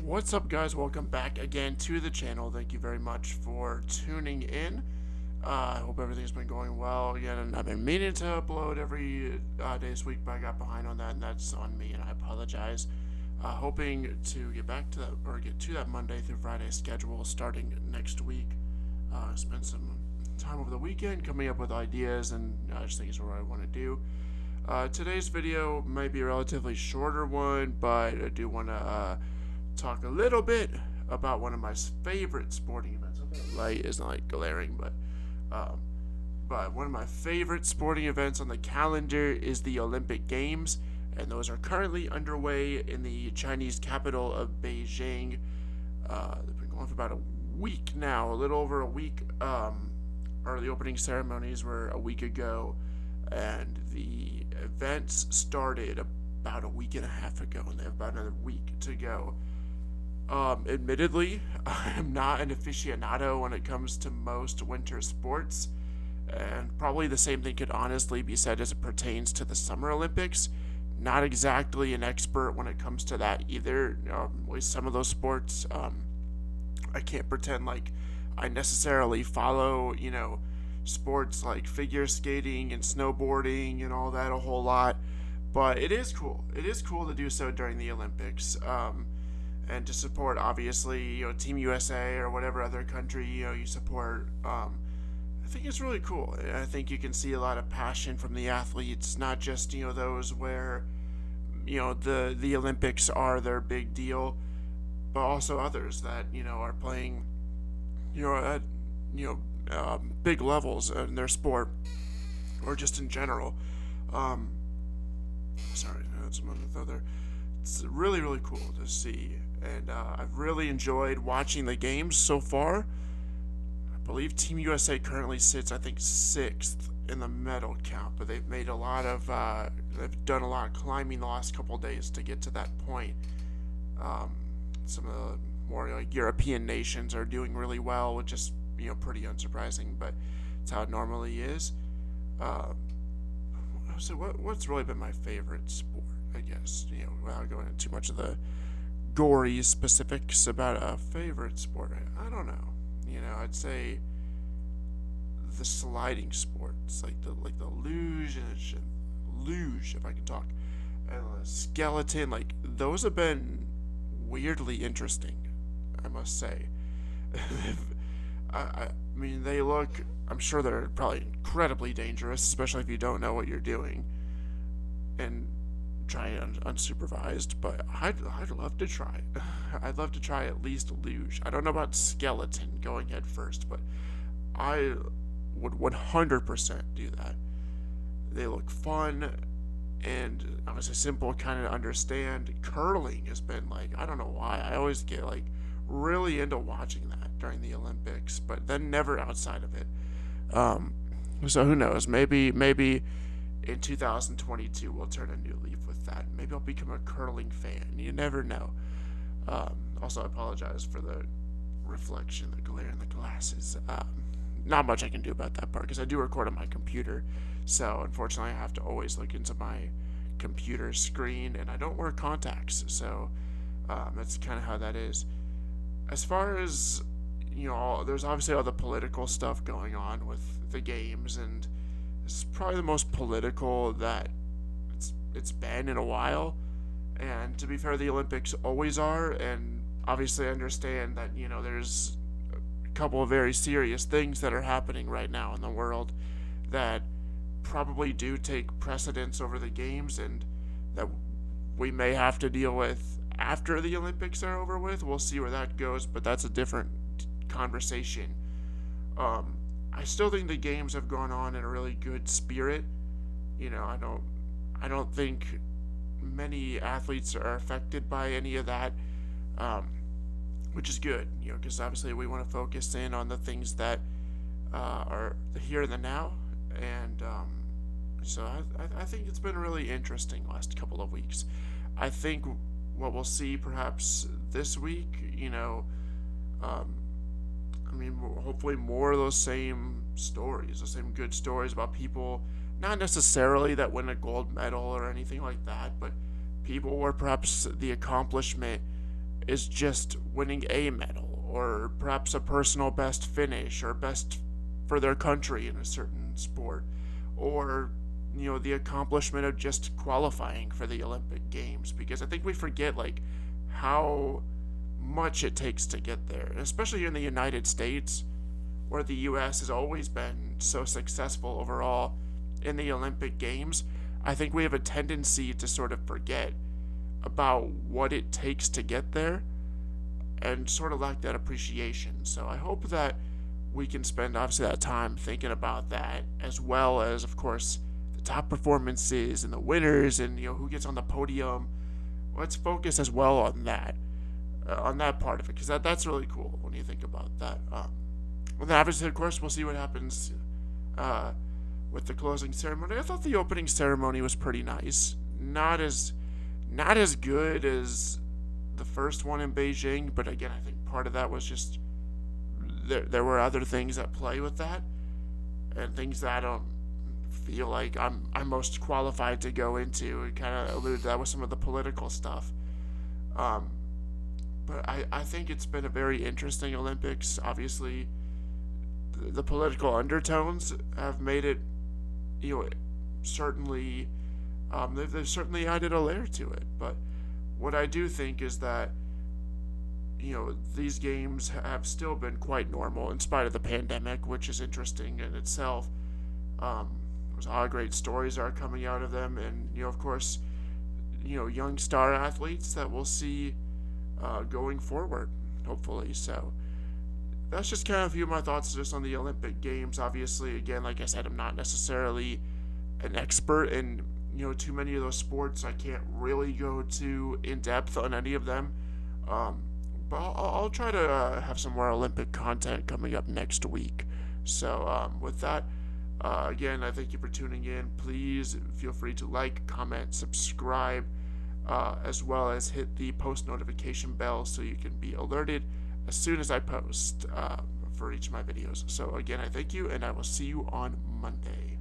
What's up, guys? Welcome back again to the channel. Thank you very much for tuning in. I hope everything's been going well. Again, I've been meaning to upload every day this week, but I got behind on that, and that's on me, and I apologize. Hoping to get back to that, or get to that Monday through Friday schedule starting next week. Spend some time over the weekend coming up with ideas and just things what I want to do. Today's video might be a relatively shorter one, but I do want to talk a little bit about one of my favorite sporting events. The light is not like glaring, but one of my favorite sporting events on the calendar is the Olympic Games, and those are currently underway in the Chinese capital of Beijing. They've been going for about a week now, a little over a week. Or the opening ceremonies were a week ago, and the events started about a week and a half ago, and they have about another week to go. Admittedly, I'm not an aficionado when it comes to most winter sports, and probably the same thing could honestly be said as it pertains to the Summer Olympics. Not exactly an expert when it comes to that either. With some of those sports, I can't pretend like I necessarily follow, sports like figure skating and snowboarding and all that a whole lot, but it is cool. It is cool to do so during the Olympics. And to support, obviously, Team USA or whatever other country you support. I think it's really cool. I think you can see a lot of passion from the athletes, not just those where the Olympics are their big deal, but also others that are playing at big levels in their sport or just in general. Sorry, that's another thought there. It's really, really cool to see, and I've really enjoyed watching the games so far. I believe Team USA currently sits, I think, 6th in the medal count, but they've made a lot of, they've done a lot of climbing the last couple of days to get to that point. Some of the more European nations are doing really well, which is pretty unsurprising, but it's how it normally is. So what's really been my favorite sport? I guess, without going into too much of the gory specifics about a favorite sport, I don't know. I'd say the sliding sports, like the luge, if I can talk, and the skeleton, like those have been weirdly interesting, I must say. I mean, they look. I'm sure they're probably incredibly dangerous, especially if you don't know what you're doing, and try it unsupervised, but I'd love to try. I'd love to try at least luge. I don't know about skeleton going head first, but I would 100% do that. They look fun and obviously simple, kind of understand. Curling has been I don't know why. I always get really into watching that during the Olympics, but then never outside of it. So who knows? Maybe in 2022 we'll turn a new leaf with that. Maybe I'll become a curling fan. You never know. Also, I apologize for the reflection, the glare in the glasses. Not much I can do about that part because I do record on my computer. So unfortunately, I have to always look into my computer screen, and I don't wear contacts. So that's kind of how that is. As far as there's obviously all the political stuff going on with the games, and it's probably the most political that it's been in a while. And to be fair, the Olympics always are, and obviously I understand that there's a couple of very serious things that are happening right now in the world that probably do take precedence over the games, and that we may have to deal with after the Olympics are over with. We'll see where that goes, but that's a different conversation. I still think the games have gone on in a really good spirit. I don't think many athletes are affected by any of that, which is good, because obviously we want to focus in on the things that are the here and the now, and so I think it's been really interesting last couple of weeks. I think what we'll see perhaps this week, hopefully more of those same stories, the same good stories about people, not necessarily that win a gold medal or anything like that, but people where perhaps the accomplishment is just winning a medal, or perhaps a personal best finish, or best for their country in a certain sport, or the accomplishment of just qualifying for the Olympic Games. Because I think we forget like how much it takes to get there, especially in the United States, where the U.S. has always been so successful overall in the Olympic Games. I think we have a tendency to sort of forget about what it takes to get there and sort of lack that appreciation. So I hope that we can spend obviously that time thinking about that, as well as, of course, the top performances and the winners and who gets on the podium. Let's focus as well on that part of it, because that's really cool when you think about that. And then obviously, of course, we'll see what happens with the closing ceremony. I thought the opening ceremony was pretty nice. Not as good as the first one in Beijing, but again, I think part of that was just there were other things at play with that, and things that I don't feel like I'm most qualified to go into. And kind of alluded to that with some of the political stuff. But I think it's been a very interesting Olympics. Obviously, the political undertones have made it, certainly, they've certainly added a layer to it. But what I do think is that, these games have still been quite normal in spite of the pandemic, which is interesting in itself. There's a lot of great stories are coming out of them, and of course, young star athletes that we'll see going forward, hopefully. So that's just kind of a few of my thoughts just on the Olympic Games. Obviously, again, like I said, I'm not necessarily an expert in too many of those sports. I can't really go too in depth on any of them. But I'll try to have some more Olympic content coming up next week. So with that, again, I thank you for tuning in. Please feel free to like, comment, subscribe, as well as hit the post notification bell so you can be alerted as soon as I post for each of my videos. So again, I thank you, and I will see you on Monday.